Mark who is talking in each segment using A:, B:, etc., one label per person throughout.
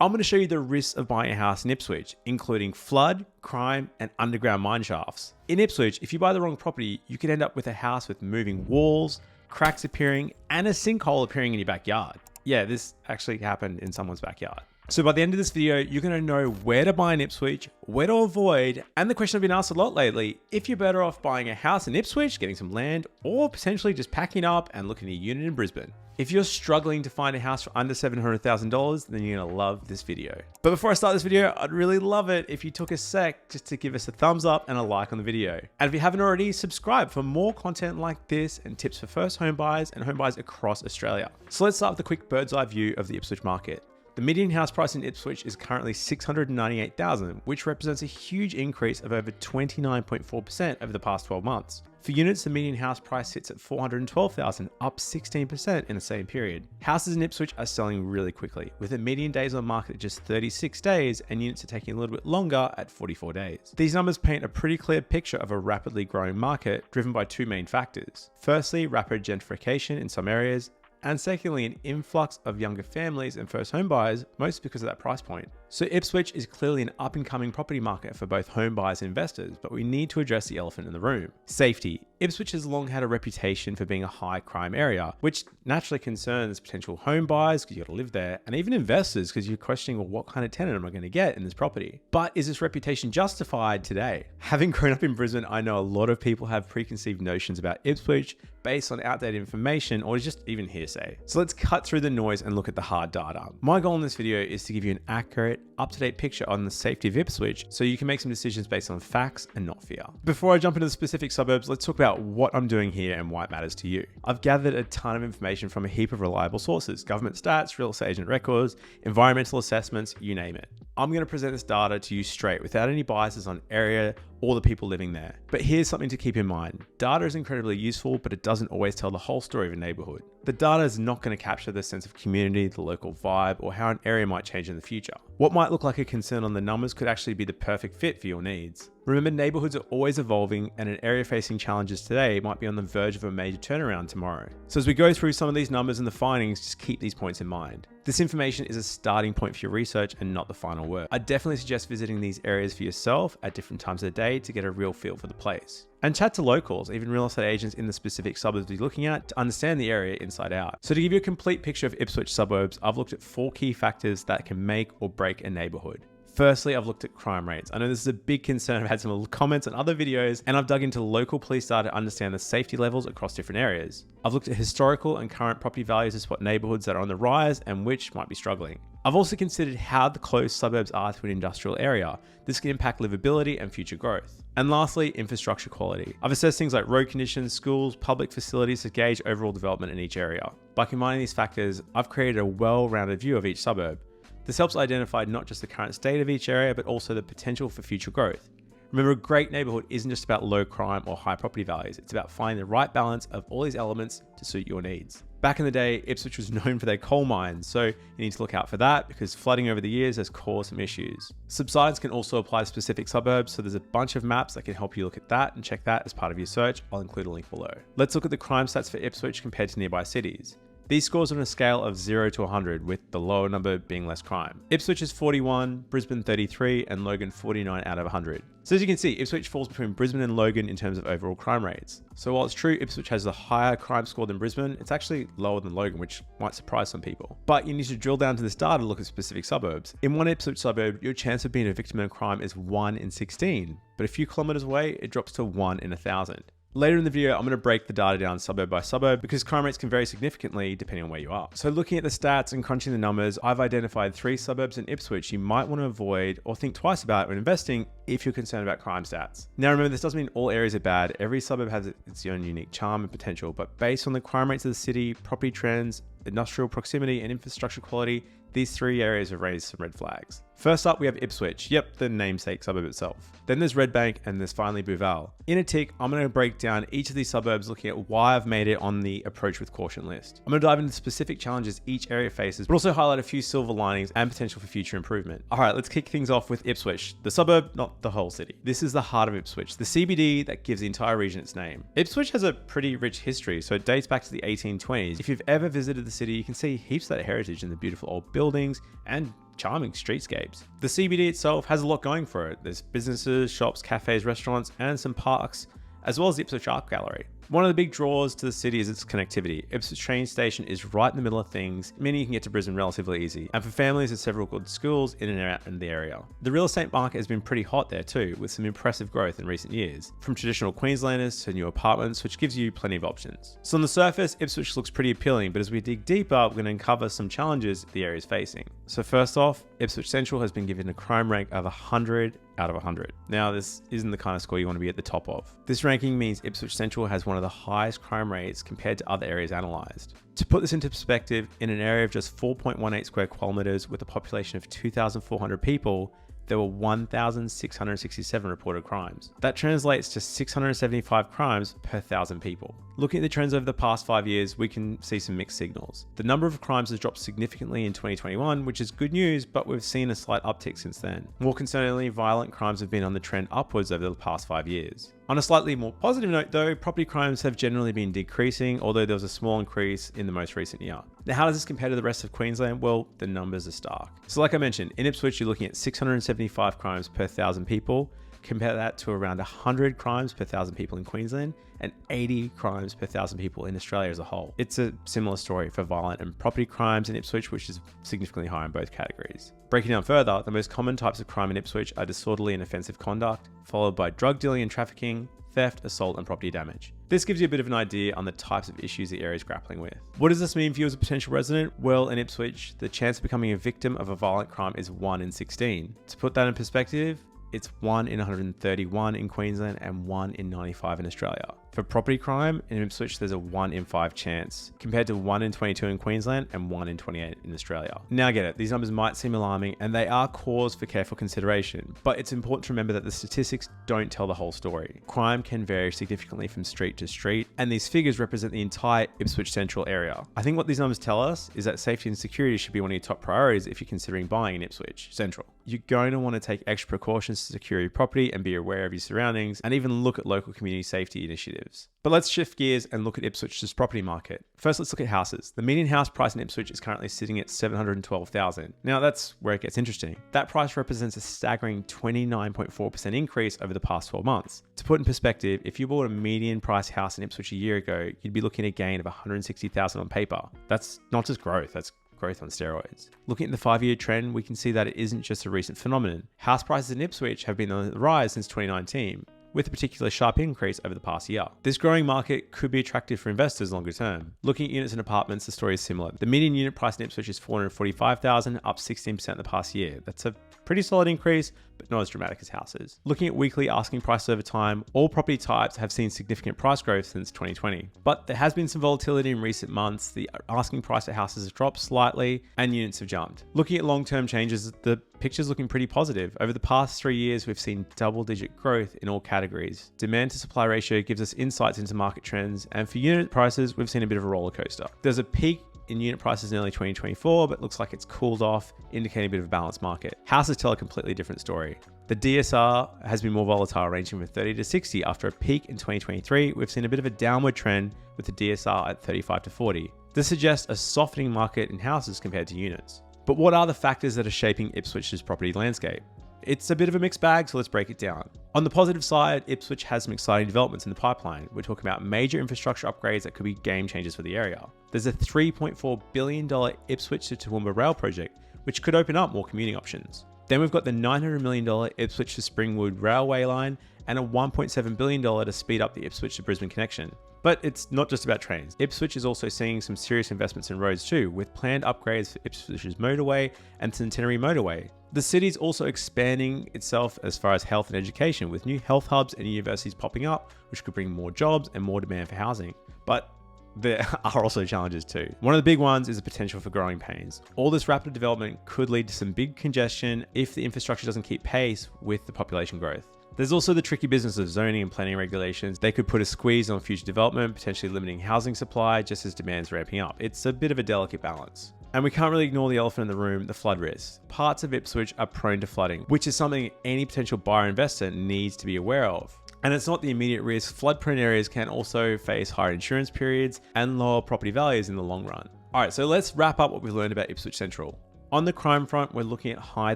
A: I'm going to show you the risks of buying a house in Ipswich, including flood, crime, and underground mine shafts. In Ipswich, if you buy the wrong property, you could end up with a house with moving walls, cracks appearing, and a sinkhole appearing in your backyard. Yeah, this actually happened in someone's backyard. So by the end of this video, you're going to know where to buy in Ipswich, where to avoid, and the question I've been asked a lot lately, if you're better off buying a house in Ipswich, getting some land, or potentially just packing up and looking at a unit in Brisbane. If you're struggling to find a house for under $700,000, then you're going to love this video. But before I start this video, I'd really love it if you took a sec just to give us a thumbs up and a like on the video. And if you haven't already, subscribe for more content like this and tips for first home buyers and home buyers across Australia. So let's start with a quick bird's eye view of the Ipswich market. The median house price in Ipswich is currently $698,000, which represents a huge increase of over 29.4% over the past 12 months. For units, the median house price sits at $412,000, up 16% in the same period. Houses in Ipswich are selling really quickly, with the median days on market at just 36 days and units are taking a little bit longer at 44 days. These numbers paint a pretty clear picture of a rapidly growing market driven by two main factors. Firstly, rapid gentrification in some areas, and secondly, an influx of younger families and first home buyers, most because of that price point. So Ipswich is clearly an up-and-coming property market for both home buyers and investors, but we need to address the elephant in the room. Safety. Ipswich has long had a reputation for being a high crime area, which naturally concerns potential home buyers because you got to live there, and even investors because you're questioning, well, what kind of tenant am I going to get in this property? But is this reputation justified today? Having grown up in Brisbane, I know a lot of people have preconceived notions about Ipswich based on outdated information or just even hearsay. So let's cut through the noise and look at the hard data. My goal in this video is to give you an accurate, up-to-date picture on the safety of Ipswich so you can make some decisions based on facts and not fear. Before I jump into the specific suburbs, let's talk about what I'm doing here and why it matters to you. I've gathered a ton of information from a heap of reliable sources: government stats, real estate agent records, environmental assessments, you name it. I'm going to present this data to you straight without any biases on area or the people living there. But here's something to keep in mind. Data is incredibly useful, but it doesn't always tell the whole story of a neighborhood. The data is not going to capture the sense of community, the local vibe, or how an area might change in the future. What might look like a concern on the numbers could actually be the perfect fit for your needs. Remember, neighborhoods are always evolving, and an area facing challenges today might be on the verge of a major turnaround tomorrow. So as we go through some of these numbers and the findings, just keep these points in mind. This information is a starting point for your research and not the final word. I definitely suggest visiting these areas for yourself at different times of the day to get a real feel for the place. And chat to locals, even real estate agents in the specific suburbs you're looking at, to understand the area inside out. So to give you a complete picture of Ipswich suburbs, I've looked at 4 key factors that can make or break a neighborhood. Firstly, I've looked at crime rates. I know this is a big concern. I've had some comments on other videos, and I've dug into local police data to understand the safety levels across different areas. I've looked at historical and current property values to spot neighborhoods that are on the rise and which might be struggling. I've also considered how the close suburbs are to an industrial area. This can impact livability and future growth. And lastly, infrastructure quality. I've assessed things like road conditions, schools, public facilities to gauge overall development in each area. By combining these factors, I've created a well-rounded view of each suburb. This helps identify not just the current state of each area, but also the potential for future growth. Remember, a great neighborhood isn't just about low crime or high property values. It's about finding the right balance of all these elements to suit your needs. Back in the day, Ipswich was known for their coal mines, so you need to look out for that because flooding over the years has caused some issues. Subsidence can also apply to specific suburbs, so there's a bunch of maps that can help you look at that and check that as part of your search. I'll include a link below. Let's look at the crime stats for Ipswich compared to nearby cities. These scores are on a scale of 0 to 100, with the lower number being less crime. Ipswich is 41, Brisbane 33, and Logan 49 out of 100. So as you can see, Ipswich falls between Brisbane and Logan in terms of overall crime rates. So while it's true Ipswich has a higher crime score than Brisbane, it's actually lower than Logan, which might surprise some people. But you need to drill down to this data to look at specific suburbs. In one Ipswich suburb, your chance of being a victim of a crime is 1 in 16, but a few kilometers away, it drops to 1 in 1,000. Later in the video, I'm going to break the data down suburb by suburb because crime rates can vary significantly depending on where you are. So looking at the stats and crunching the numbers, I've identified 3 suburbs in Ipswich you might want to avoid or think twice about when investing if you're concerned about crime stats. Now remember, this doesn't mean all areas are bad. Every suburb has its own unique charm and potential, but based on the crime rates of the city, property trends, industrial proximity, and infrastructure quality, these 3 areas have raised some red flags. First up, we have Ipswich. Yep, the namesake suburb itself. Then there's Redbank, and there's finally Booval. In a tick, I'm going to break down each of these suburbs looking at why I've made it on the approach with caution list. I'm going to dive into the specific challenges each area faces, but also highlight a few silver linings and potential for future improvement. All right, let's kick things off with Ipswich, the suburb, not the whole city. This is the heart of Ipswich, the CBD that gives the entire region its name. Ipswich has a pretty rich history, so it dates back to the 1820s. If you've ever visited the city, you can see heaps of that heritage in the beautiful old buildings and charming streetscapes. The CBD itself has a lot going for it. There's businesses, shops, cafes, restaurants, and some parks, as well as the Ipswich Art Gallery. One of the big draws to the city is its connectivity. Ipswich train station is right in the middle of things, meaning you can get to Brisbane relatively easy. And for families, there's several good schools in and out in the area. The real estate market has been pretty hot there too, with some impressive growth in recent years, from traditional Queenslanders to new apartments, which gives you plenty of options. So on the surface, Ipswich looks pretty appealing, but as we dig deeper, we're going to uncover some challenges the area is facing. So first off, Ipswich Central has been given a crime rank of 100 out of 100. Now, this isn't the kind of score you want to be at the top of. This ranking means Ipswich Central has one of the highest crime rates compared to other areas analysed. To put this into perspective, in an area of just 4.18 square kilometres with a population of 2,400 people, there were 1,667 reported crimes. That translates to 675 crimes per 1,000 people. Looking at the trends over the past 5 years, we can see some mixed signals. The number of crimes has dropped significantly in 2021, which is good news, but we've seen a slight uptick since then. More concerningly, violent crimes have been on the trend upwards over the past 5 years. On a slightly more positive note though, property crimes have generally been decreasing, although there was a small increase in the most recent year. Now, how does this compare to the rest of Queensland? Well, the numbers are stark. So like I mentioned, in Ipswich, you're looking at 675 crimes per 1,000 people. Compare that to around 100 crimes per 1,000 people in Queensland and 80 crimes per 1,000 people in Australia as a whole. It's a similar story for violent and property crimes in Ipswich, which is significantly higher in both categories. Breaking down further, the most common types of crime in Ipswich are disorderly and offensive conduct, followed by drug dealing and trafficking, theft, assault, and property damage. This gives you a bit of an idea on the types of issues the area is grappling with. What does this mean for you as a potential resident? Well, in Ipswich, the chance of becoming a victim of a violent crime is 1 in 16. To put that in perspective, it's 1 in 131 in Queensland and 1 in 95 in Australia. For property crime, in Ipswich, there's a 1 in 5 chance, compared to 1 in 22 in Queensland and 1 in 28 in Australia. Now I get it, these numbers might seem alarming and they are cause for careful consideration, but it's important to remember that the statistics don't tell the whole story. Crime can vary significantly from street to street, and these figures represent the entire Ipswich Central area. I think what these numbers tell us is that safety and security should be one of your top priorities if you're considering buying in Ipswich Central. You're going to want to take extra precautions to secure your property and be aware of your surroundings, and even look at local community safety initiatives. But let's shift gears and look at Ipswich's property market. First, let's look at houses. The median house price in Ipswich is currently sitting at $712,000. Now that's where it gets interesting. That price represents a staggering 29.4% increase over the past 12 months. To put in perspective, if you bought a median price house in Ipswich a year ago, you'd be looking at a gain of $160,000 on paper. That's not just growth, that's growth on steroids. Looking at the 5-year trend, we can see that it isn't just a recent phenomenon. House prices in Ipswich have been on the rise since 2019, with a particular sharp increase over the past year. This growing market could be attractive for investors longer term. Looking at units and apartments, the story is similar. The median unit price in Ipswich is $445,000, up 16% in the past year. That's a pretty solid increase, but not as dramatic as houses. Looking at weekly asking prices over time, all property types have seen significant price growth since 2020. But there has been some volatility in recent months. The asking price of houses has dropped slightly and units have jumped. Looking at long-term changes, the picture's looking pretty positive. Over the past 3 years, we've seen double-digit growth in all categories. Demand to supply ratio gives us insights into market trends, and for unit prices, we've seen a bit of a roller coaster. There's a peak in unit prices in early 2024, but looks like it's cooled off, indicating a bit of a balanced market. Houses tell a completely different story. The DSR has been more volatile, ranging from 30 to 60. After a peak in 2023, we've seen a bit of a downward trend with the DSR at 35 to 40. This suggests a softening market in houses compared to units. But what are the factors that are shaping Ipswich's property landscape? It's a bit of a mixed bag, so let's break it down. On the positive side, Ipswich has some exciting developments in the pipeline. We're talking about major infrastructure upgrades that could be game changers for the area. There's a $3.4 billion Ipswich to Toowoomba rail project, which could open up more commuting options. Then we've got the $900 million Ipswich to Springwood railway line and a $1.7 billion to speed up the Ipswich to Brisbane connection. But it's not just about trains. Ipswich is also seeing some serious investments in roads too, with planned upgrades for Ipswich's motorway and Centenary motorway. The city's also expanding itself as far as health and education, with new health hubs and universities popping up, which could bring more jobs and more demand for housing. But there are also challenges too. One of the big ones is the potential for growing pains. All this rapid development could lead to some big congestion if the infrastructure doesn't keep pace with the population growth. There's also the tricky business of zoning and planning regulations. They could put a squeeze on future development, potentially limiting housing supply just as demand's ramping up. It's a bit of a delicate balance. And we can't really ignore the elephant in the room, the flood risk. Parts of Ipswich are prone to flooding, which is something any potential buyer or investor needs to be aware of. And it's not the immediate risk. Flood-prone areas can also face higher insurance periods and lower property values in the long run. All right, so let's wrap up what we've learned about Ipswich Central. On the crime front, we're looking at higher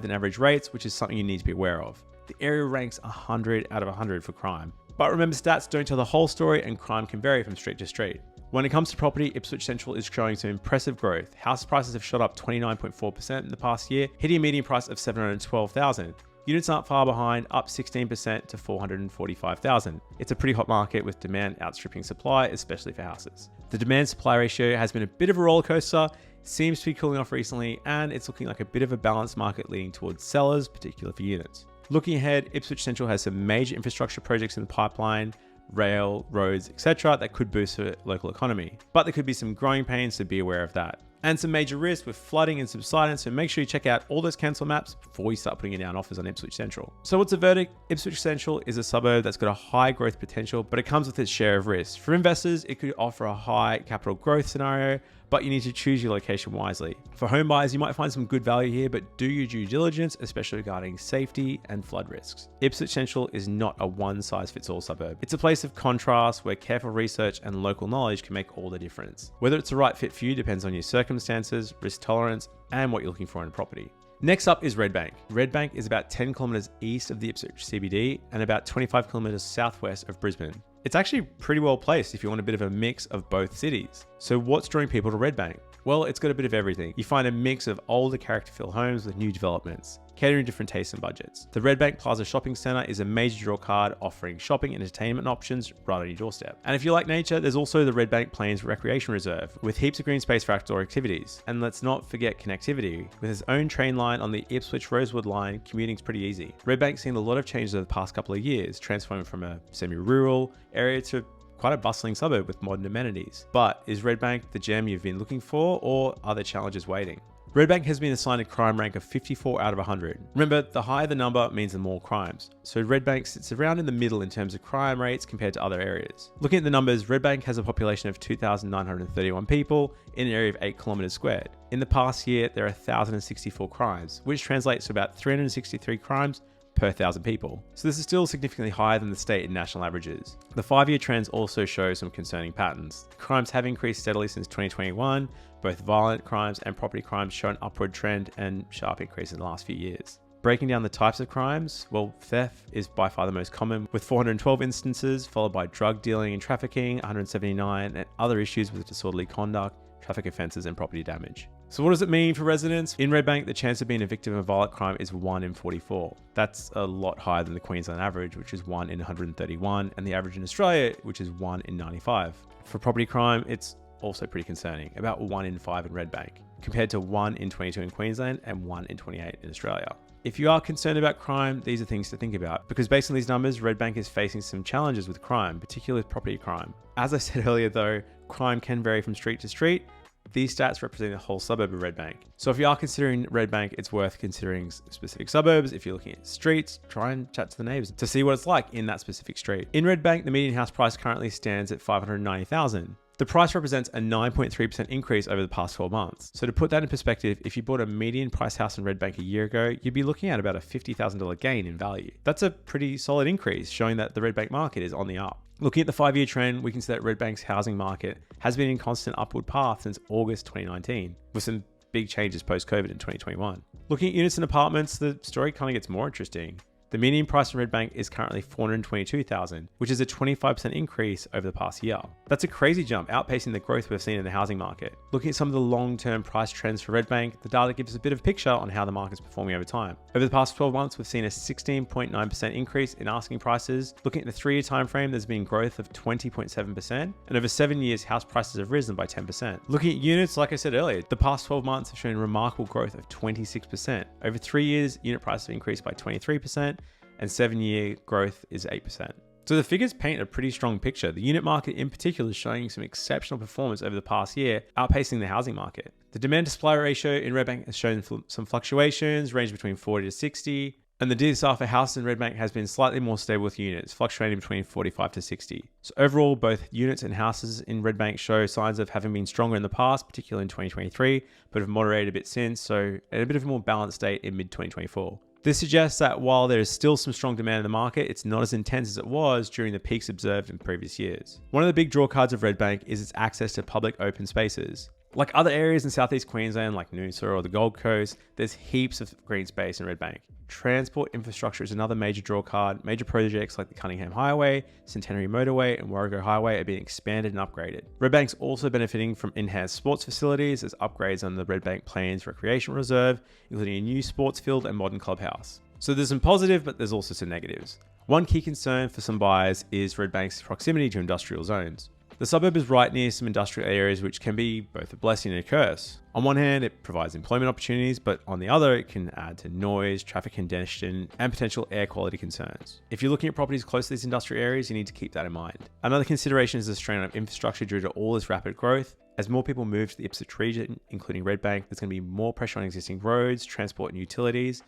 A: than average rates, which is something you need to be aware of. The area ranks 100 out of 100 for crime. But remember, stats don't tell the whole story, and crime can vary from street to street. When it comes to property, Ipswich Central is showing some impressive growth. House prices have shot up 29.4% in the past year, hitting a median price of $712,000. Units aren't far behind, up 16% to $445,000. It's a pretty hot market with demand outstripping supply, especially for houses. The demand-supply ratio has been a bit of a roller coaster, seems to be cooling off recently, and it's looking like a bit of a balanced market leaning towards sellers, particularly for units. Looking ahead, Ipswich Central has some major infrastructure projects in the pipeline, rail, roads, etc. that could boost the local economy. But there could be some growing pains, so be aware of that. And some major risks with flooding and subsidence, so make sure you check out all those council maps before you start putting down offers on Ipswich Central. So what's the verdict? Ipswich Central is a suburb that's got a high growth potential, but it comes with its share of risk. For investors, it could offer a high capital growth scenario, but you need to choose your location wisely. For home buyers, you might find some good value here, but do your due diligence, especially regarding safety and flood risks. Ipswich Central is not a one-size-fits-all suburb. It's a place of contrast where careful research and local knowledge can make all the difference. Whether it's the right fit for you depends on your circumstances, risk tolerance, and what you're looking for in a property. Next up is Redbank. Redbank is about 10 kilometers east of the Ipswich CBD and about 25 kilometers southwest of Brisbane. It's actually pretty well placed if you want a bit of a mix of both cities. So what's drawing people to Redbank? Well, it's got a bit of everything. You find a mix of older character-filled homes with new developments, catering different tastes and budgets. The Redbank Plaza Shopping Centre is a major draw card offering shopping and entertainment options right on your doorstep. And if you like nature, there's also the Redbank Plains Recreation Reserve with heaps of green space for outdoor activities. And let's not forget connectivity. With its own train line on the Ipswich Rosewood line, commuting's pretty easy. Redbank's seen a lot of changes over the past couple of years, transforming from a semi-rural area to quite a bustling suburb with modern amenities. But is Redbank the gem you've been looking for, or are there challenges waiting? Redbank has been assigned a crime rank of 54 out of 100. Remember, the higher the number means the more crimes. So Redbank sits around in the middle in terms of crime rates compared to other areas. Looking at the numbers, Redbank has a population of 2,931 people in an area of 8 kilometers squared. In the past year, there are 1,064 crimes, which translates to about 363 crimes per 1,000 people. So this is still significantly higher than the state and national averages. The 5-year trends also show some concerning patterns. Crimes have increased steadily since 2021. Both violent crimes and property crimes show an upward trend and sharp increase in the last few years. Breaking down the types of crimes, well, theft is by far the most common with 412 instances, followed by drug dealing and trafficking, 179, and other issues with disorderly conduct, traffic offences and property damage. So what does it mean for residents? In Redbank, the chance of being a victim of violent crime is 1 in 44. That's a lot higher than the Queensland average, which is 1 in 131, and the average in Australia, which is 1 in 95. For property crime, it's also pretty concerning, about 1 in 5 in Redbank, compared to 1 in 22 in Queensland and 1 in 28 in Australia. If you are concerned about crime, these are things to think about, because based on these numbers, Redbank is facing some challenges with crime, particularly with property crime. As I said earlier though, crime can vary from street to street. These stats represent the whole suburb of Redbank. So if you are considering Redbank, it's worth considering specific suburbs. If you're looking at streets, try and chat to the neighbours to see what it's like in that specific street. In Redbank, the median house price currently stands at $590,000. The price represents a 9.3% increase over the past 12 months. So to put that in perspective, if you bought a median price house in Redbank a year ago, you'd be looking at about a $50,000 gain in value. That's a pretty solid increase, showing that the Redbank market is on the up. Looking at the 5-year trend, we can see that Redbank's housing market has been in constant upward path since August 2019, with some big changes post-COVID in 2021. Looking at units and apartments, the story kind of gets more interesting. The median price in Redbank is currently $422,000, which is a 25% increase over the past year. That's a crazy jump, outpacing the growth we've seen in the housing market. Looking at some of the long-term price trends for Redbank, the data gives us a bit of a picture on how the market's performing over time. Over the past 12 months, we've seen a 16.9% increase in asking prices. Looking at the 3-year time frame, there's been growth of 20.7%, and over 7 years, house prices have risen by 10%. Looking at units, like I said earlier, the past 12 months have shown remarkable growth of 26%. Over 3 years, unit prices have increased by 23%, and 7-year growth is 8%. So the figures paint a pretty strong picture. The unit market in particular is showing some exceptional performance over the past year, outpacing the housing market. The demand to supply ratio in Redbank has shown some fluctuations, ranging between 40 to 60, and the DSR for houses in Redbank has been slightly more stable with units, fluctuating between 45 to 60. So overall, both units and houses in Redbank show signs of having been stronger in the past, particularly in 2023, but have moderated a bit since, so at a bit of a more balanced state in mid-2024. This suggests that while there is still some strong demand in the market, it's not as intense as it was during the peaks observed in previous years. One of the big draw cards of Redbank is its access to public open spaces. Like other areas in southeast Queensland like Noosa or the Gold Coast, there's heaps of green space in Redbank. Transport infrastructure is another major draw card. Major projects like the Cunningham Highway, Centenary Motorway and Warrego Highway are being expanded and upgraded. Redbank's also benefiting from enhanced sports facilities as upgrades on the Redbank Plains Recreation Reserve, including a new sports field and modern clubhouse. So there's some positive, but there's also some negatives. One key concern for some buyers is Redbank's proximity to industrial zones. The suburb is right near some industrial areas, which can be both a blessing and a curse. On one hand, it provides employment opportunities, but on the other, it can add to noise, traffic congestion, and potential air quality concerns. If you're looking at properties close to these industrial areas, you need to keep that in mind. Another consideration is the strain on infrastructure due to all this rapid growth. As more people move to the Ipswich region, including Redbank, there's going to be more pressure on existing roads, transport, and utilities.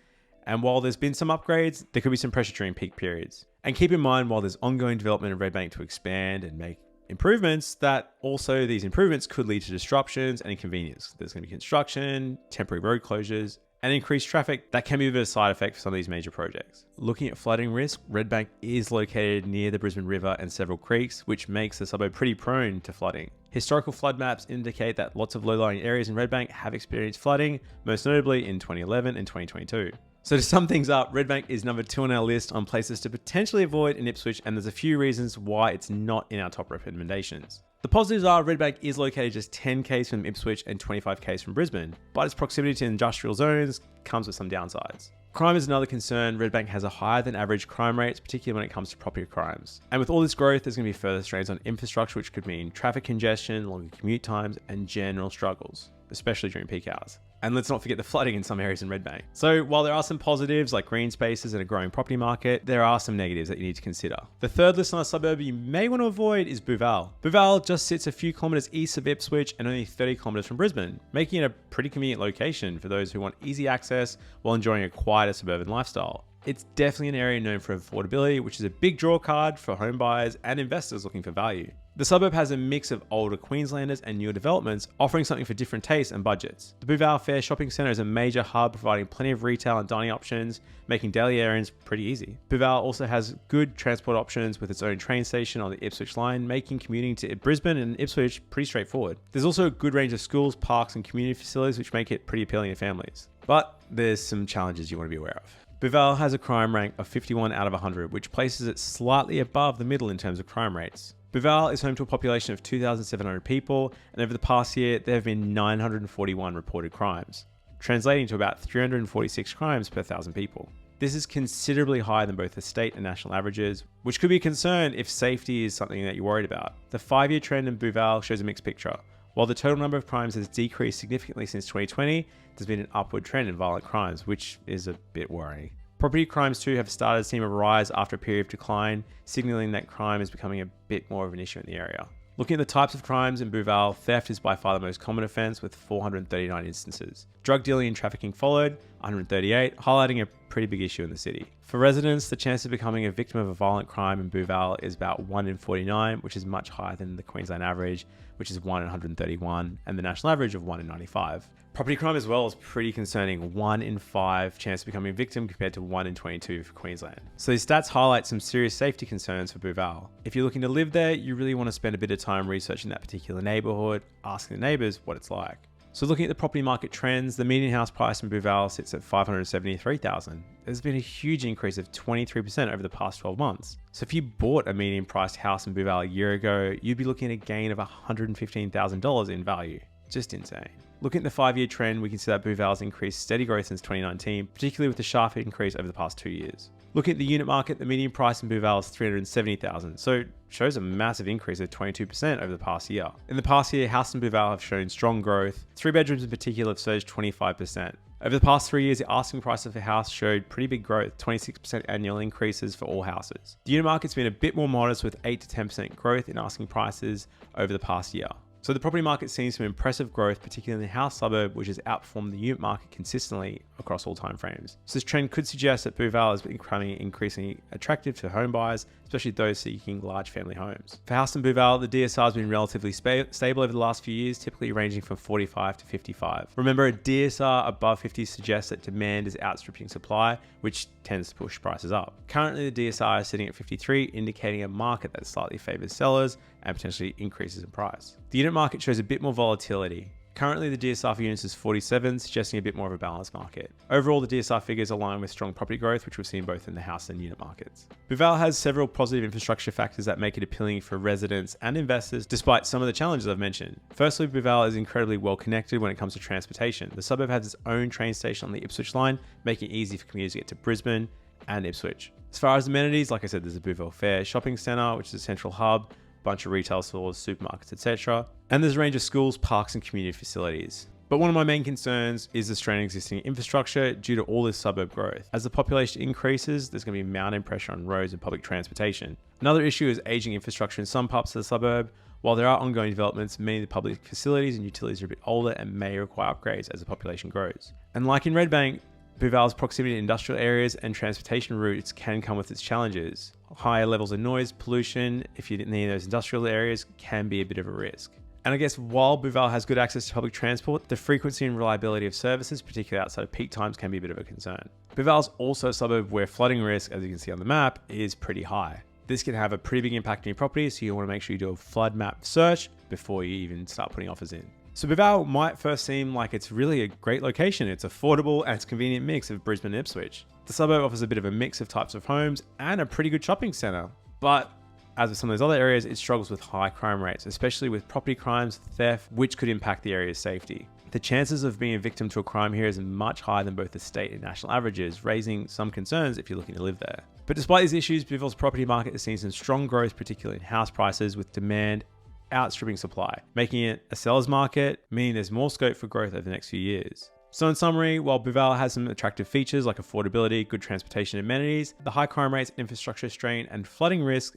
A: And while there's been some upgrades, there could be some pressure during peak periods. And keep in mind, while there's ongoing development of Redbank to expand and make improvements, that also these improvements could lead to disruptions and inconvenience. There's going to be construction, temporary road closures, and increased traffic that can be a bit of a side effect for some of these major projects. Looking at flooding risk, Redbank is located near the Brisbane River and several creeks, which makes the suburb pretty prone to flooding. Historical flood maps indicate that lots of low-lying areas in Redbank have experienced flooding, most notably in 2011 and 2022. So to sum things up, Redbank is number 2 on our list on places to potentially avoid in Ipswich, and there's a few reasons why it's not in our top recommendations. The positives are Redbank is located just 10 k's from Ipswich and 25 k's from Brisbane, but its proximity to industrial zones comes with some downsides. Crime is another concern. Redbank has a higher than average crime rates, particularly when it comes to property crimes. And with all this growth, there's going to be further strains on infrastructure, which could mean traffic congestion, longer commute times, and general struggles, especially during peak hours. And let's not forget the flooding in some areas in Redbank. So while there are some positives like green spaces and a growing property market, there are some negatives that you need to consider. The third list on a suburb you may want to avoid is Booval. Booval just sits a few kilometers east of Ipswich and only 30 kilometers from Brisbane, making it a pretty convenient location for those who want easy access while enjoying a quieter suburban lifestyle. It's definitely an area known for affordability, which is a big draw card for home buyers and investors looking for value. The suburb has a mix of older Queenslanders and newer developments, offering something for different tastes and budgets. The Booval Fair Shopping Centre is a major hub providing plenty of retail and dining options, making daily errands pretty easy. Booval also has good transport options with its own train station on the Ipswich line, making commuting to Brisbane and Ipswich pretty straightforward. There's also a good range of schools, parks and community facilities which make it pretty appealing to families. But there's some challenges you want to be aware of. Booval has a crime rank of 51 out of 100, which places it slightly above the middle in terms of crime rates. Booval is home to a population of 2,700 people, and over the past year, there have been 941 reported crimes, translating to about 346 crimes per 1,000 people. This is considerably higher than both the state and national averages, which could be a concern if safety is something that you're worried about. The 5-year trend in Booval shows a mixed picture. While the total number of crimes has decreased significantly since 2020, there's been an upward trend in violent crimes, which is a bit worrying. Property crimes too have started seeing a rise after a period of decline, signaling that crime is becoming a bit more of an issue in the area. Looking at the types of crimes in Booval, theft is by far the most common offence with 439 instances. Drug dealing and trafficking followed, 138, highlighting a pretty big issue in the city. For residents, the chance of becoming a victim of a violent crime in Booval is about 1 in 49, which is much higher than the Queensland average, which is 1 in 131, and the national average of 1 in 95. Property crime as well is pretty concerning, 1 in 5 chance of becoming a victim compared to 1 in 22 for Queensland. So these stats highlight some serious safety concerns for Booval. If you're looking to live there, you really want to spend a bit of time researching that particular neighbourhood, asking the neighbours what it's like. So looking at the property market trends, the median house price in Booval sits at $573,000. There's been a huge increase of 23% over the past 12 months. So if you bought a median priced house in Booval a year ago, you'd be looking at a gain of $115,000 in value. Just insane. Looking at the 5-year trend, we can see that Booval's increased steady growth since 2019, particularly with the sharp increase over the past 2 years. Looking at the unit market, the median price in Booval is $370,000, so it shows a massive increase of 22% over the past year. In the past year, houses in Booval have shown strong growth. 3 bedrooms in particular have surged 25%. Over the past 3 years, the asking price of a house showed pretty big growth, 26% annual increases for all houses. The unit market's been a bit more modest with 8 to 10% growth in asking prices over the past year. So the property market sees some impressive growth, particularly in the house suburb, which has outperformed the unit market consistently across all time frames. So this trend could suggest that Booval is becoming increasingly attractive to home buyers, especially those seeking large family homes. For house in Booval, the DSR has been relatively stable over the last few years, typically ranging from 45 to 55. Remember, a DSR above 50 suggests that demand is outstripping supply, which tends to push prices up. Currently, the DSR is sitting at 53, indicating a market that slightly favors sellers and potentially increases in price. The unit market shows a bit more volatility. Currently, the DSR for units is 47, suggesting a bit more of a balanced market. Overall, the DSR figures align with strong property growth, which we've seen both in the house and unit markets. Booval has several positive infrastructure factors that make it appealing for residents and investors, despite some of the challenges I've mentioned. Firstly, Booval is incredibly well connected when it comes to transportation. The suburb has its own train station on the Ipswich line, making it easy for commuters to get to Brisbane and Ipswich. As far as amenities, like I said, there's a Booval Fair shopping centre, which is a central hub, bunch of retail stores, supermarkets, etc. And there's a range of schools, parks, and community facilities. But one of my main concerns is the strain existing infrastructure due to all this suburb growth. As the population increases, there's going to be mounting pressure on roads and public transportation. Another issue is aging infrastructure in some parts of the suburb. While there are ongoing developments, many of the public facilities and utilities are a bit older and may require upgrades as the population grows. And like in Redbank, Booval's proximity to industrial areas and transportation routes can come with its challenges. Higher levels of noise, pollution, if you're near those industrial areas, can be a bit of a risk. And I guess while Booval has good access to public transport, the frequency and reliability of services, particularly outside of peak times, can be a bit of a concern. Booval's also a suburb where flooding risk, as you can see on the map, is pretty high. This can have a pretty big impact on your property, so you want to make sure you do a flood map search before you even start putting offers in. So Booval might first seem like it's really a great location. It's affordable and it's a convenient mix of Brisbane and Ipswich. The suburb offers a bit of a mix of types of homes and a pretty good shopping centre. But as with some of those other areas, it struggles with high crime rates, especially with property crimes, theft, which could impact the area's safety. The chances of being a victim to a crime here is much higher than both the state and national averages, raising some concerns if you're looking to live there. But despite these issues, Booval's property market has seen some strong growth, particularly in house prices, with demand outstripping supply, making it a seller's market, meaning there's more scope for growth over the next few years. So in summary, while Booval has some attractive features like affordability, good transportation amenities, the high crime rates, infrastructure strain, and flooding risk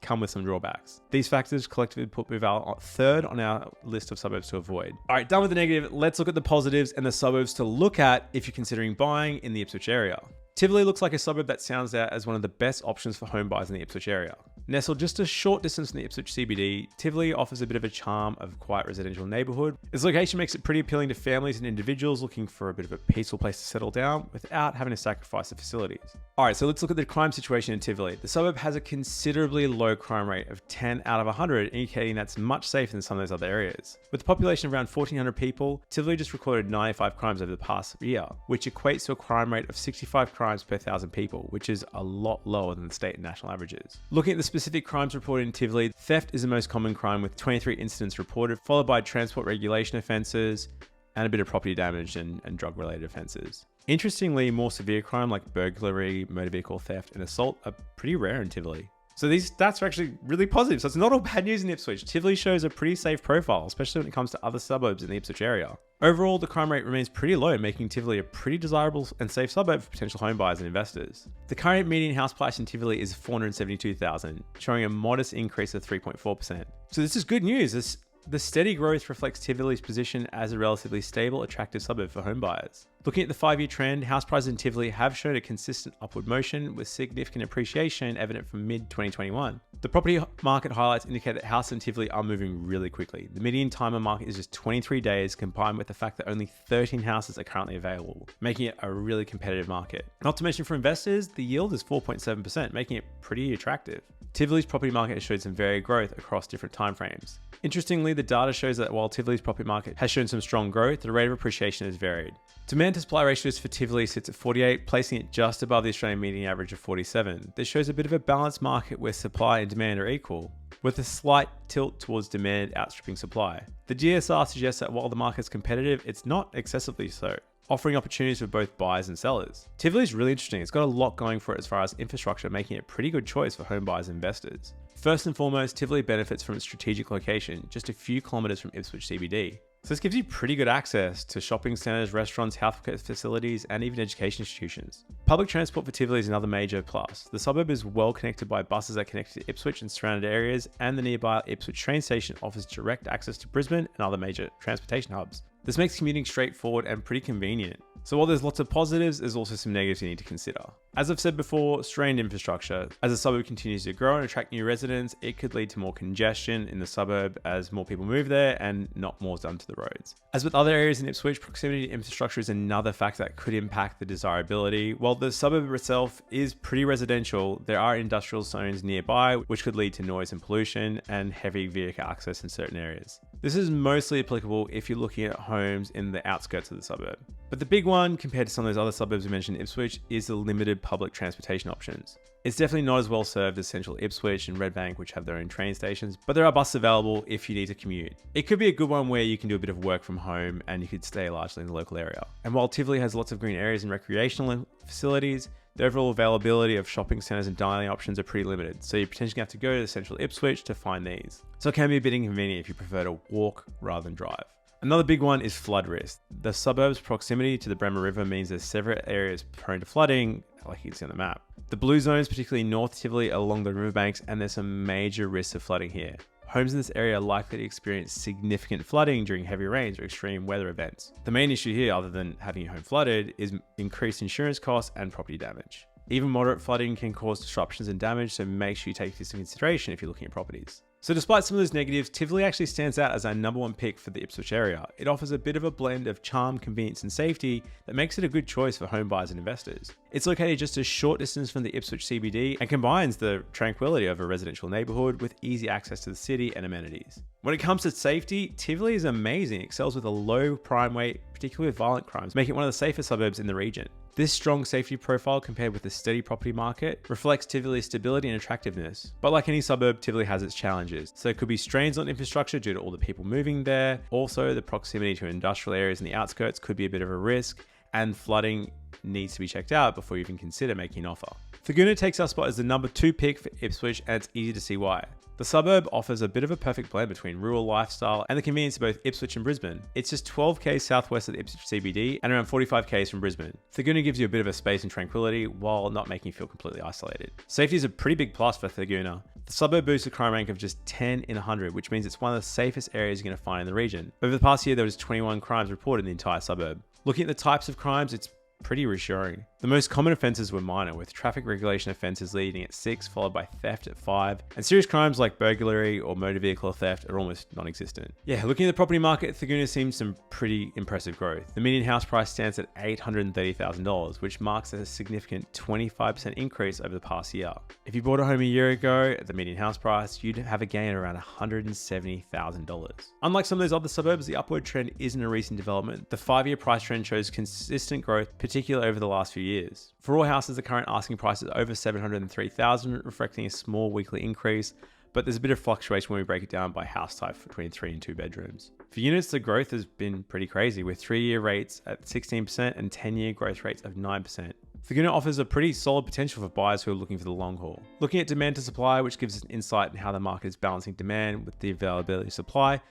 A: come with some drawbacks. These factors collectively put Booval third on our list of suburbs to avoid. All right, done with the negative, let's look at the positives and the suburbs to look at if you're considering buying in the Ipswich area. Tivoli looks like a suburb that sounds out as one of the best options for home buyers in the Ipswich area. Nestled just a short distance from the Ipswich CBD, Tivoli offers a bit of a charm of a quiet residential neighbourhood. Its location makes it pretty appealing to families and individuals looking for a bit of a peaceful place to settle down without having to sacrifice the facilities. Alright, so let's look at the crime situation in Tivoli. The suburb has a considerably low crime rate of 10 out of 100, indicating that's much safer than some of those other areas. With a population of around 1,400 people, Tivoli just recorded 95 crimes over the past year, which equates to a crime rate of 65 crimes per 1,000 people, which is a lot lower than the state and national averages. Looking at the specific crimes reported in Tivoli, theft is the most common crime with 23 incidents reported, followed by transport regulation offences and a bit of property damage and drug-related offences. Interestingly, more severe crime like burglary, motor vehicle theft, and assault are pretty rare in Tivoli. So these stats are actually really positive. So it's not all bad news in Ipswich. Tivoli shows a pretty safe profile, especially when it comes to other suburbs in the Ipswich area. Overall, the crime rate remains pretty low, making Tivoli a pretty desirable and safe suburb for potential home buyers and investors. The current median house price in Tivoli is $472,000, showing a modest increase of 3.4%. So this is good news. The steady growth reflects Tivoli's position as a relatively stable, attractive suburb for home buyers. Looking at the 5-year trend, house prices in Tivoli have shown a consistent upward motion with significant appreciation evident from mid-2021. The property market highlights indicate that houses in Tivoli are moving really quickly. The median time on market is just 23 days, combined with the fact that only 13 houses are currently available, making it a really competitive market. Not to mention for investors, the yield is 4.7%, making it pretty attractive. Tivoli's property market has showed some varied growth across different timeframes. Interestingly, the data shows that while Tivoli's property market has shown some strong growth, the rate of appreciation has varied. Demand to supply ratios for Tivoli sits at 48, placing it just above the Australian median average of 47. This shows a bit of a balanced market where supply and demand are equal, with a slight tilt towards demand outstripping supply. The DSR suggests that while the market is competitive, it's not excessively so, offering opportunities for both buyers and sellers. Tivoli is really interesting. It's got a lot going for it as far as infrastructure, making it a pretty good choice for home buyers and investors. First and foremost, Tivoli benefits from its strategic location, just a few kilometres from Ipswich CBD. So this gives you pretty good access to shopping centres, restaurants, healthcare facilities, and even education institutions. Public transport for Tivoli is another major plus. The suburb is well connected by buses that connect to Ipswich and surrounded areas, and the nearby Ipswich train station offers direct access to Brisbane and other major transportation hubs. This makes commuting straightforward and pretty convenient. So while there's lots of positives, there's also some negatives you need to consider. As I've said before, strained infrastructure. As the suburb continues to grow and attract new residents, it could lead to more congestion in the suburb as more people move there and not more is done to the roads. As with other areas in Ipswich, proximity to infrastructure is another factor that could impact the desirability. While the suburb itself is pretty residential, there are industrial zones nearby, which could lead to noise and pollution and heavy vehicle access in certain areas. This is mostly applicable if you're looking at homes in the outskirts of the suburb. But the big one, compared to some of those other suburbs we mentioned in Ipswich, is the limited public transportation options. It's definitely not as well served as central Ipswich and Redbank, which have their own train stations, but there are buses available if you need to commute. It could be a good one where you can do a bit of work from home and you could stay largely in the local area. And while Tivoli has lots of green areas and recreational facilities, the overall availability of shopping centres and dining options are pretty limited, so you potentially have to go to central Ipswich to find these. So it can be a bit inconvenient if you prefer to walk rather than drive. Another big one is flood risk. The suburb's proximity to the Bremer River means there's several areas prone to flooding, like you can see on the map. The blue zones, particularly north Tivoli, are along the riverbanks, and there's some major risks of flooding here. Homes in this area are likely to experience significant flooding during heavy rains or extreme weather events. The main issue here, other than having your home flooded, is increased insurance costs and property damage. Even moderate flooding can cause disruptions and damage, so make sure you take this into consideration if you're looking at properties. So despite some of those negatives, Tivoli actually stands out as our #1 pick for the Ipswich area. It offers a bit of a blend of charm, convenience and safety that makes it a good choice for home buyers and investors. It's located just a short distance from the Ipswich CBD and combines the tranquility of a residential neighbourhood with easy access to the city and amenities. When it comes to safety, Tivoli is amazing. It excels with a low crime rate, particularly with violent crimes, making it one of the safer suburbs in the region. This strong safety profile compared with the steady property market reflects Tivoli's stability and attractiveness. But like any suburb, Tivoli has its challenges. So it could be strains on infrastructure due to all the people moving there. Also, the proximity to industrial areas in the outskirts could be a bit of a risk, and flooding needs to be checked out before you even consider making an offer. Thagoona takes our spot as the #2 pick for Ipswich, and it's easy to see why. The suburb offers a bit of a perfect blend between rural lifestyle and the convenience of both Ipswich and Brisbane. It's just 12 k's southwest of the Ipswich CBD and around 45 k's from Brisbane. Thagoona gives you a bit of a space and tranquility while not making you feel completely isolated. Safety is a pretty big plus for Thagoona. The suburb boasts a crime rank of just 10 in 100, which means it's one of the safest areas you're going to find in the region. Over the past year, there was 21 crimes reported in the entire suburb. Looking at the types of crimes, it's pretty reassuring. The most common offences were minor, with traffic regulation offences leading at 6, followed by theft at 5, and serious crimes like burglary or motor vehicle theft are almost non-existent. Yeah, looking at the property market, Thagoona seems some pretty impressive growth. The median house price stands at $830,000, which marks a significant 25% increase over the past year. If you bought a home a year ago at the median house price, you'd have a gain of around $170,000. Unlike some of those other suburbs, the upward trend isn't a recent development. The 5-year price trend shows consistent growth, particularly over the last few years. For all houses, the current asking price is over $703,000, reflecting a small weekly increase, but there's a bit of fluctuation when we break it down by house type between 3 and 2 bedrooms. For units, the growth has been pretty crazy, with 3-year rates at 16% and 10-year growth rates of 9%. Thagoona offers a pretty solid potential for buyers who are looking for the long haul. Looking at demand to supply, which gives us an insight in how the market is balancing demand with the availability of supply,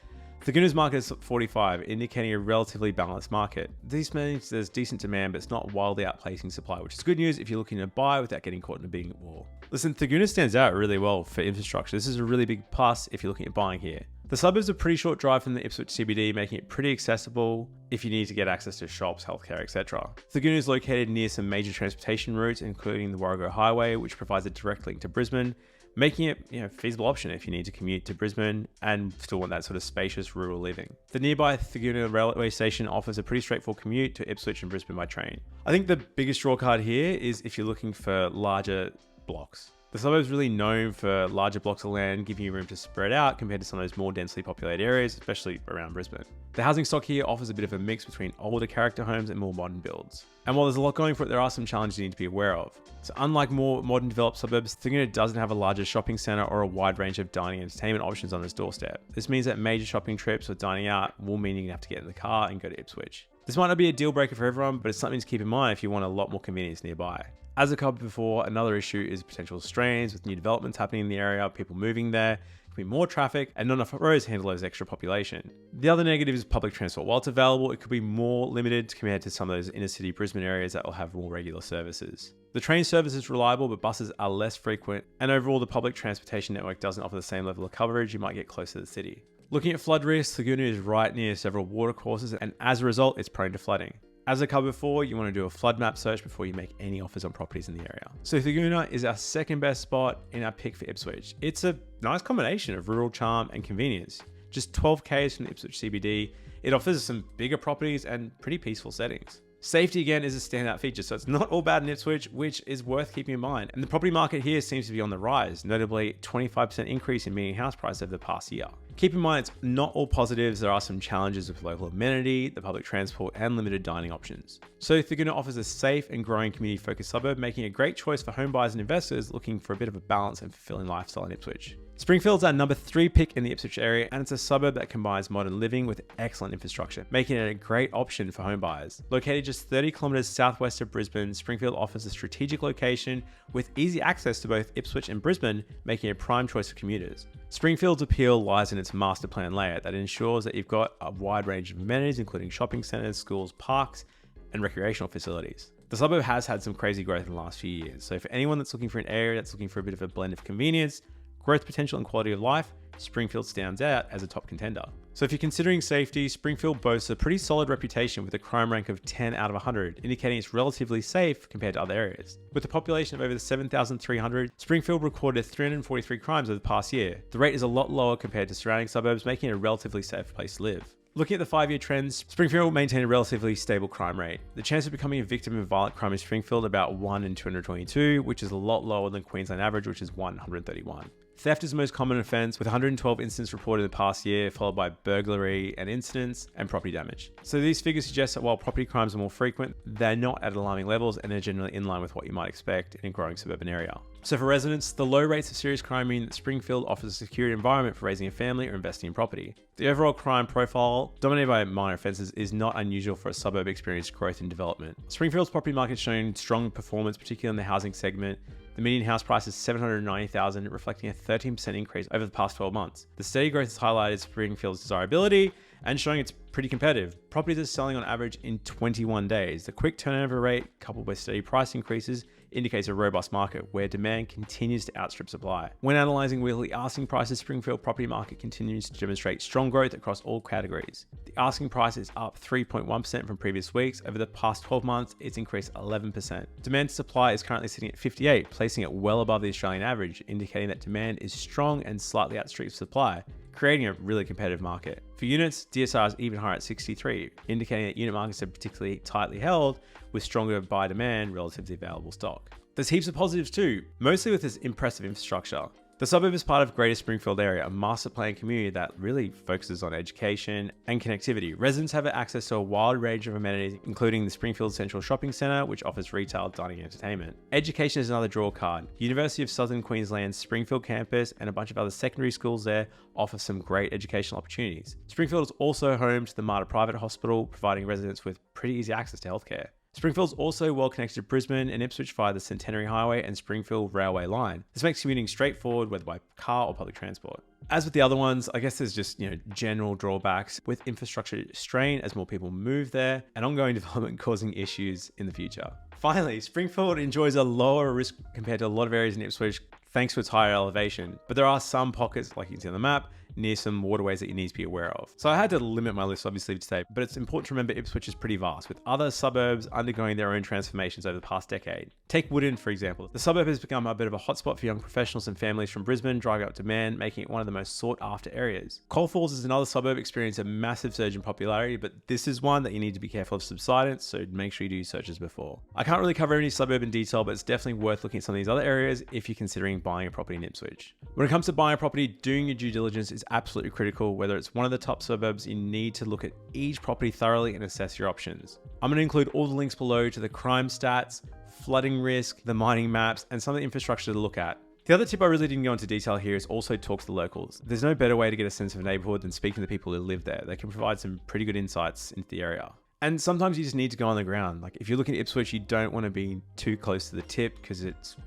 A: Thagoona's market is 45, indicating a relatively balanced market. This means there's decent demand, but it's not wildly outpacing supply, which is good news if you're looking to buy without getting caught in a bidding war. Listen, Thagoona stands out really well for infrastructure. This is a really big plus if you're looking at buying here. The suburb's a pretty short drive from the Ipswich CBD, making it pretty accessible if you need to get access to shops, healthcare, etc. Thagoona is located near some major transportation routes, including the Warrego Highway, which provides a direct link to Brisbane, making it a feasible option if you need to commute to Brisbane and still want that sort of spacious rural living. The nearby Thagoona railway station offers a pretty straightforward commute to Ipswich and Brisbane by train. I think the biggest drawcard here is if you're looking for larger blocks. The suburb's really known for larger blocks of land, giving you room to spread out compared to some of those more densely populated areas, especially around Brisbane. The housing stock here offers a bit of a mix between older character homes and more modern builds. And while there's a lot going for it, there are some challenges you need to be aware of. So unlike more modern developed suburbs, Thagoona doesn't have a larger shopping centre or a wide range of dining and entertainment options on its doorstep. This means that major shopping trips or dining out will mean you're going to have to get in the car and go to Ipswich. This might not be a deal breaker for everyone, but it's something to keep in mind if you want a lot more convenience nearby. As I covered before, another issue is potential strains with new developments happening in the area, people moving there, could be more traffic, and not enough roads to handle those extra population. The other negative is public transport. While it's available, it could be more limited compared to some of those inner city Brisbane areas that will have more regular services. The train service is reliable, but buses are less frequent, and overall the public transportation network doesn't offer the same level of coverage you might get closer to the city. Looking at flood risk, Thagoona is right near several watercourses, and as a result, it's prone to flooding. As I covered before, you want to do a flood map search before you make any offers on properties in the area. So Thagoona is our second best spot in our pick for Ipswich. It's a nice combination of rural charm and convenience. Just 12 k's from the Ipswich CBD, it offers some bigger properties and pretty peaceful settings. Safety again is a standout feature, so it's not all bad in Ipswich, which is worth keeping in mind. And the property market here seems to be on the rise, notably 25% increase in median house price over the past year. Keep in mind, it's not all positives. There are some challenges with local amenity, the public transport, and limited dining options. So Thagoona offers a safe and growing community-focused suburb, making a great choice for home buyers and investors looking for a bit of a balanced and fulfilling lifestyle in Ipswich. Springfield's our number 3 pick in the Ipswich area, and it's a suburb that combines modern living with excellent infrastructure, making it a great option for home buyers. Located just 30 kilometres southwest of Brisbane, Springfield offers a strategic location with easy access to both Ipswich and Brisbane, making it a prime choice for commuters. Springfield's appeal lies in its master plan layout that ensures that you've got a wide range of amenities, including shopping centres, schools, parks, and recreational facilities. The suburb has had some crazy growth in the last few years, so for anyone that's looking for an area that's looking for a bit of a blend of convenience, growth potential, and quality of life, Springfield stands out as a top contender. So if you're considering safety, Springfield boasts a pretty solid reputation with a crime rank of 10 out of 100, indicating it's relatively safe compared to other areas. With a population of over 7,300, Springfield recorded 343 crimes over the past year. The rate is a lot lower compared to surrounding suburbs, making it a relatively safe place to live. Looking at the 5-year trends, Springfield maintained a relatively stable crime rate. The chance of becoming a victim of violent crime in Springfield about 1 in 222, which is a lot lower than Queensland average, which is 131. Theft is the most common offence, with 112 incidents reported in the past year, followed by burglary and incidents and property damage. So these figures suggest that while property crimes are more frequent, they're not at alarming levels and they're generally in line with what you might expect in a growing suburban area. So for residents, the low rates of serious crime mean that Springfield offers a secure environment for raising a family or investing in property. The overall crime profile, dominated by minor offences, is not unusual for a suburb experienced growth and development. Springfield's property market has shown strong performance, particularly in the housing segment. The median house price is $790,000, reflecting a 13% increase over the past 12 months. The steady growth has highlighted Springfield's desirability and showing it's pretty competitive. Properties are selling on average in 21 days. The quick turnover rate, coupled with steady price increases, indicates a robust market where demand continues to outstrip supply. When analysing weekly asking prices, Springfield property market continues to demonstrate strong growth across all categories. The asking price is up 3.1% from previous weeks. Over the past 12 months, it's increased 11%. Demand to supply is currently sitting at 58, placing it well above the Australian average, indicating that demand is strong and slightly outstrips supply, creating a really competitive market. For units, DSR is even higher at 63, indicating that unit markets are particularly tightly held with stronger buy demand relative to available stock. There's heaps of positives too, mostly with this impressive infrastructure. The suburb is part of Greater Springfield area, a master planned community that really focuses on education and connectivity. Residents have access to a wide range of amenities, including the Springfield Central Shopping Centre, which offers retail, dining, and entertainment. Education is another draw card. University of Southern Queensland's Springfield campus and a bunch of other secondary schools there offer some great educational opportunities. Springfield is also home to the Mater Private Hospital, providing residents with pretty easy access to healthcare. Springfield's also well connected to Brisbane and Ipswich via the Centenary Highway and Springfield Railway line. This makes commuting straightforward, whether by car or public transport. As with the other ones, I guess there's just, general drawbacks with infrastructure strain as more people move there and ongoing development causing issues in the future. Finally, Springfield enjoys a lower risk compared to a lot of areas in Ipswich thanks to its higher elevation, but there are some pockets, like you can see on the map, near some waterways that you need to be aware of. So I had to limit my list obviously today, but it's important to remember Ipswich is pretty vast, with other suburbs undergoing their own transformations over the past decade. Take Woodend, for example. The suburb has become a bit of a hotspot for young professionals and families from Brisbane, driving up demand, making it one of the most sought after areas. Coal Falls is another suburb experiencing a massive surge in popularity, but this is one that you need to be careful of subsidence, so make sure you do searches before. I can't really cover any suburb in detail, but it's definitely worth looking at some of these other areas if you're considering buying a property in Ipswich. When it comes to buying a property, doing your due diligence is absolutely critical. Whether it's one of the top suburbs, you need to look at each property thoroughly and assess your options. I'm going to include all the links below to the crime stats, flooding risk, the mining maps, and some of the infrastructure to look at. The other tip I really didn't go into detail here is also talk to the locals. There's no better way to get a sense of a neighborhood than speaking to the people who live there. They can provide some pretty good insights into the area. And sometimes you just need to go on the ground. Like if you're looking at Ipswich, you don't want to be too close to the tip because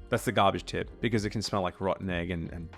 A: that's the garbage tip, because it can smell like rotten egg and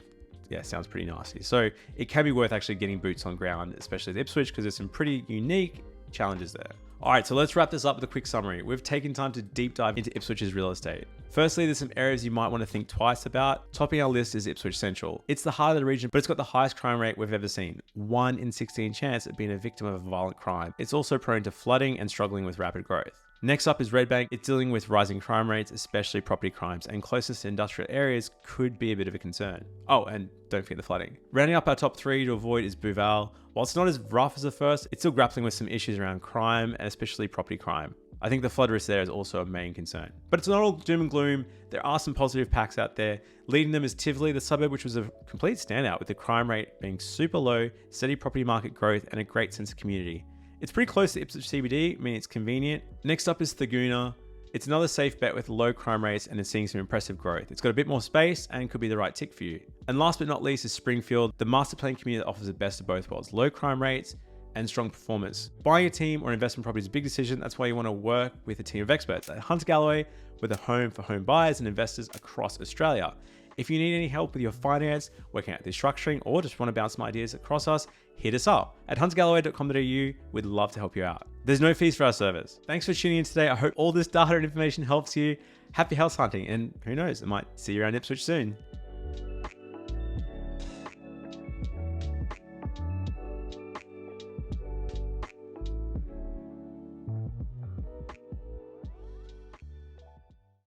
A: yeah, sounds pretty nasty. So it can be worth actually getting boots on ground, especially at Ipswich, because there's some pretty unique challenges there. All right, so let's wrap this up with a quick summary. We've taken time to deep dive into Ipswich's real estate. Firstly, there's some areas you might want to think twice about. Topping our list is Ipswich Central. It's the heart of the region, but it's got the highest crime rate we've ever seen. 1 in 16 chance of being a victim of a violent crime. It's also prone to flooding and struggling with rapid growth. Next up is Redbank. It's dealing with rising crime rates, especially property crimes, and closest to industrial areas could be a bit of a concern. Oh, and don't forget the flooding. Rounding up our top 3 to avoid is Booval. While it's not as rough as the first, it's still grappling with some issues around crime and especially property crime. I think the flood risk there is also a main concern. But it's not all doom and gloom. There are some positive packs out there. Leading them is Tivoli, the suburb, which was a complete standout with the crime rate being super low, steady property market growth, and a great sense of community. It's pretty close to Ipswich CBD, meaning it's convenient. Next up is Thagoona. It's another safe bet with low crime rates and is seeing some impressive growth. It's got a bit more space and could be the right tick for you. And last but not least is Springfield, the master plan community that offers the best of both worlds, low crime rates and strong performance. Buying a team or investment property is a big decision. That's why you want to work with a team of experts at Hunter Galloway, with a home for home buyers and investors across Australia. If you need any help with your finance, working out the structuring, or just want to bounce some ideas across us, hit us up at huntergalloway.com.au. We'd love to help you out. There's no fees for our service. Thanks for tuning in today. I hope all this data and information helps you. Happy house hunting, and who knows, I might see you around Ipswich soon.